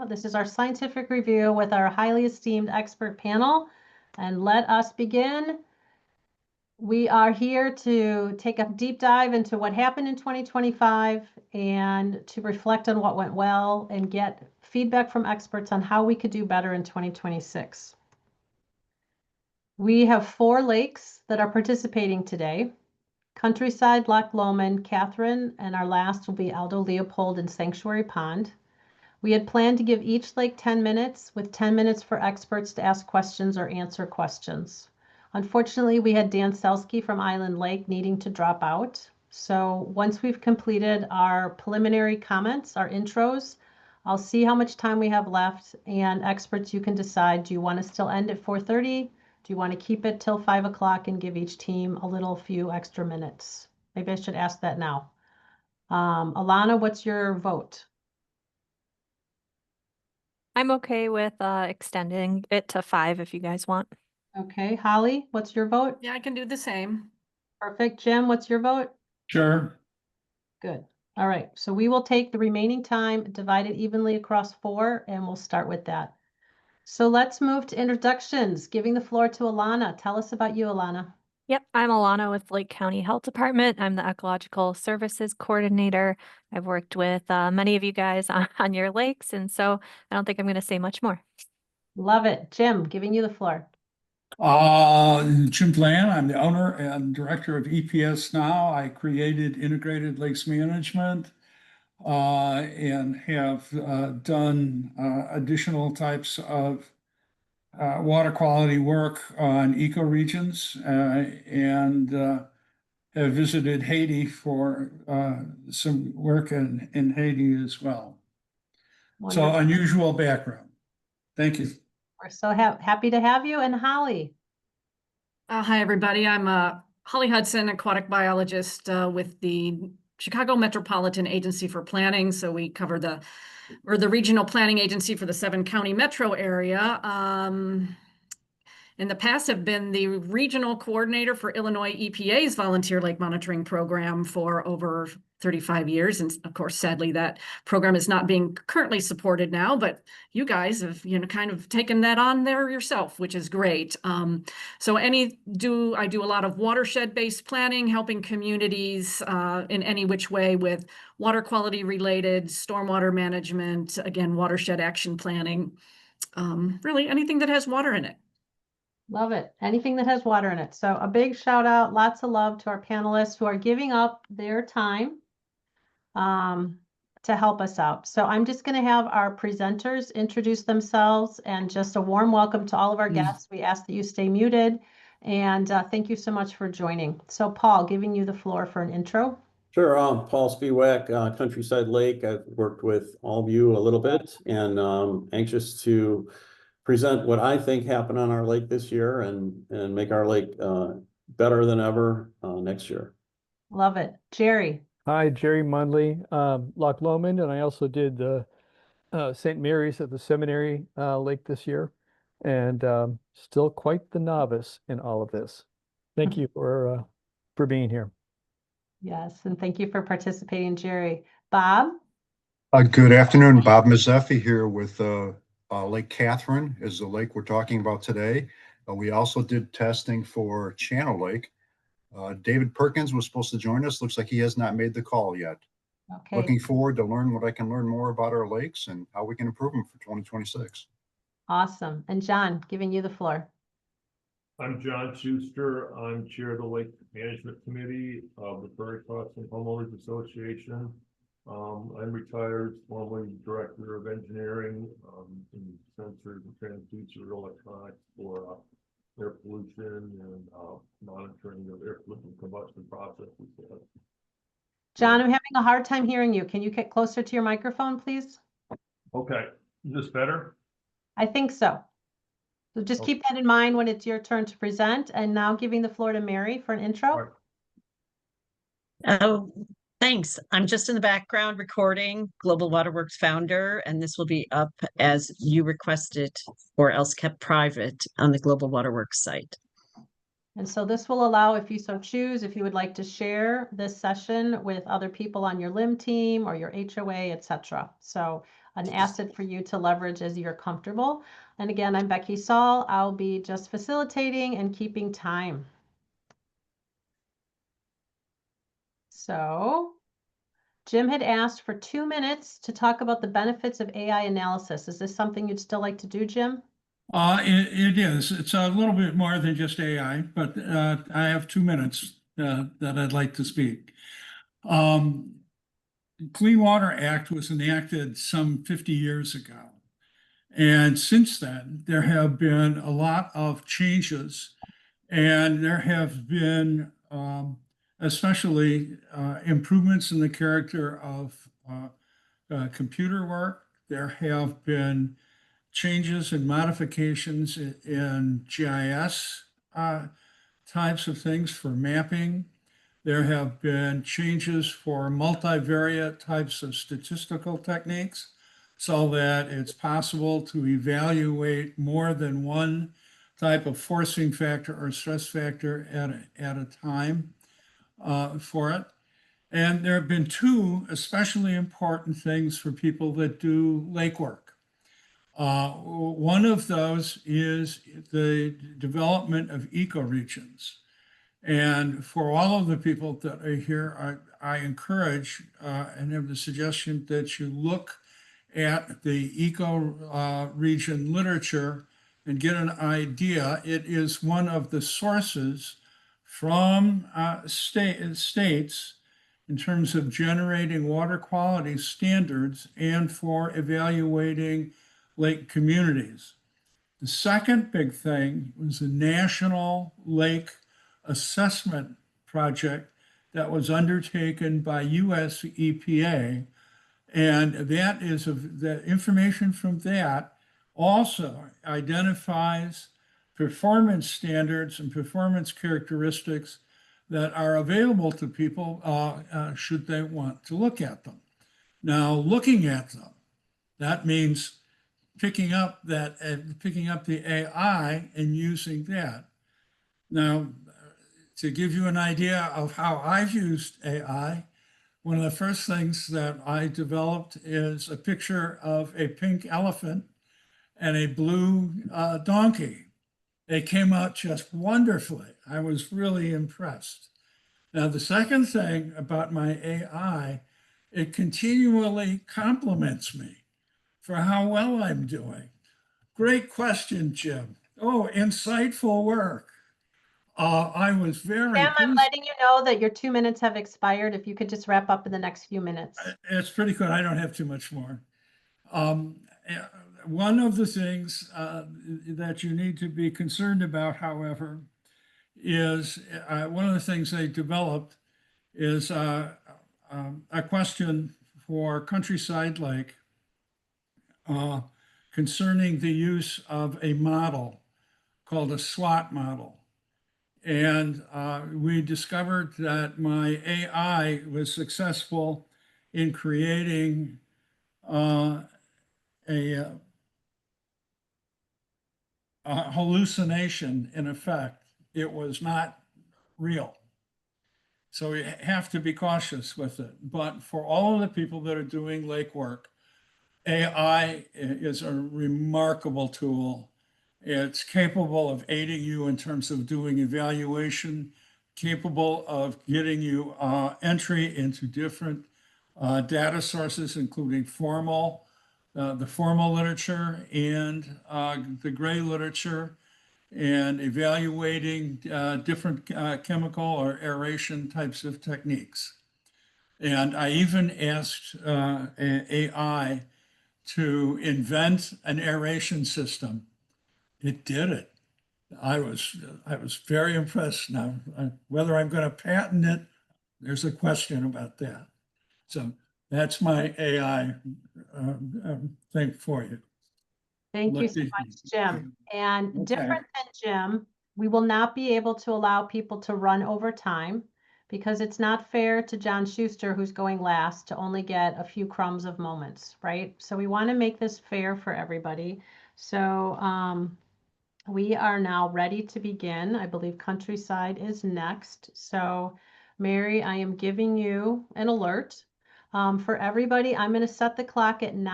This is our scientific review with our highly esteemed expert panel. And let us begin. We are here to take a deep dive into what happened in 2025 and to reflect on what went well and get feedback from experts on how we could do better in 2026. We have 4 lakes that are participating today: Countryside, Loch Lomond, Catherine, and our last will be Aldo, Leopold, and Sanctuary Pond. We had planned to give each lake 10 minutes, with 10 minutes for experts to ask questions or answer questions. Unfortunately, we had Dan Selsky from Island Lake needing to drop out. So once we've completed our preliminary comments, our intros, I'll see how much time we have left, and experts, you can decide, do you want to still end at 4:30? Do you want to keep it till 5 o'clock and give each team a few extra minutes? Maybe I should ask that now. Alana, what's your vote? I'm okay with extending it to 5 if you guys want. Okay, Holly, what's your vote? Yeah, I can do the same. Perfect. Jim, what's your vote? Sure. Good. All right, so we will take the remaining time, divide it evenly across 4, and we'll start with that. So let's move to introductions, giving the floor to Alana. Tell us about you, Alana. Yep, I'm Alana with Lake County Health Department. I'm the Ecological Services Coordinator. I've worked with many of you guys on your lakes, and so I don't think I'm going to say much more. Love it. Jim, giving you the floor. Jim Bland, I'm the owner and director of EPS now. I created Integrated Lakes Management and have done additional types of water quality work on ecoregions and have visited Haiti for some work in Haiti as well. Wonderful. So unusual background. Thank you. We're so happy to have you. And Holly. Hi, everybody. I'm Holly Hudson, aquatic biologist with the Chicago Metropolitan Agency for Planning. So we cover the regional planning agency for the 7-county metro area. In the past, have been the regional coordinator for Illinois EPA's volunteer lake monitoring program for over 35 years. And of course, sadly, that program is not being currently supported now, but you guys have, kind of taken that on there yourself, which is great. So I do a lot of watershed-based planning, helping communities in any which way with water quality related, stormwater management, again, watershed action planning, really anything that has water in it. Love it. Anything that has water in it. So a big shout out, lots of love to our panelists who are giving up their time to help us out. So I'm just going to have our presenters introduce themselves, and just a warm welcome to all of our guests. We ask that you stay muted, and thank you so much for joining. So Paul, giving you the floor for an intro. Sure. Paul Spiewak, Countryside Lake. I've worked with all of you a little bit, and anxious to present what I think happened on our lake this year and make our lake better than ever next year. Love it. Gerry. Hi, Gerry Munley, Loch Lomond, and I also did the St. Mary's at the Seminary Lake this year, and still quite the novice in all of this. Thank you for being here. Yes, and thank you for participating, Gerry. Bob? Good afternoon, Bob Mazzeffi here with Lake Catherine is the lake we're talking about today. We also did testing for Channel Lake. David Perkins was supposed to join us. Looks like he has not made the call yet. Okay. Looking forward to learn what I can learn more about our lakes and how we can improve them for 2026. Awesome. And John, giving you the floor. I'm John Schuster. I'm chair of the Lake Management Committee of the Prairie Crossing Homeowners Association. I'm retired, formerly director of engineering in sensors and transducer electronics for air pollution and monitoring of air pollution combustion processes. John, I'm having a hard time hearing you. Can you get closer to your microphone, please? Okay, is this better? I think so. So just keep that in mind when it's your turn to present. And now giving the floor to Mary for an intro. Oh, thanks. I'm just in the background recording, Global Waterworks founder, and this will be up as you requested or else kept private on the Global Waterworks site. And so this will allow, if you so choose, if you would like to share this session with other people on your LIM team or your HOA, etc. So an asset for you to leverage as you're comfortable. And again, I'm Becky Saul. I'll be just facilitating and keeping time. So Jim had asked for 2 minutes to talk about the benefits of AI analysis. Is this something you'd still like to do, Jim? It is. It's a little bit more than just AI, but I have 2 minutes that I'd like to speak. Clean Water Act was enacted some 50 years ago. And since then, there have been a lot of changes, and there have been especially improvements in the character of computer work. There have been changes and modifications in GIS types of things for mapping. There have been changes for multivariate types of statistical techniques so that it's possible to evaluate more than one type of forcing factor or stress factor at a time for it. And there have been two especially important things for people that do lake work. One of those is the development of ecoregions. And for all of the people that are here, I encourage and have the suggestion that you look at the ecoregion literature and get an idea. It is one of the sources from states in terms of generating water quality standards and for evaluating lake communities. The second big thing was a national lake assessment project that was undertaken by US EPA. And that is the information from that also identifies performance standards and performance characteristics that are available to people should they want to look at them. Now, looking at them, that means picking up the AI and using that. Now, to give you an idea of how I've used AI, one of the first things that I developed is a picture of a pink elephant and a blue donkey. They came out just wonderfully. I was really impressed. Now, the second thing about my AI, it continually compliments me for how well I'm doing. Great question, Jim. Oh, insightful work. I was very Sam, I'm pleased. letting you know that your 2 minutes have expired. If you could just wrap up in the next few minutes. It's pretty good. I don't have too much more. One of the things that you need to be concerned about, however, is one of the things they developed is a question for Countryside Lake concerning the use of a model called a SWOT model. And we discovered that my AI was successful in creating a hallucination. In effect, it was not real. So we have to be cautious with it. But for all of the people that are doing lake work, AI is a remarkable tool. It's capable of aiding you in terms of doing evaluation, capable of getting you entry into different data sources, including the formal literature and the gray literature, and evaluating different chemical or aeration types of techniques. And I even asked AI to invent an aeration system. It did it. I was very impressed. Now, whether I'm going to patent it, there's a question about that. So that's my AI thing for you. Thank you so much, Jim. And different than Jim, we will not be able to allow people to run over time because it's not fair to John Schuster, who's going last, to only get a few crumbs of moments, right? So we want to make this fair for everybody. So we are now ready to begin. I believe Countryside is next. So Mary, I am giving you an alert. For everybody, I'm going to set the clock at 9.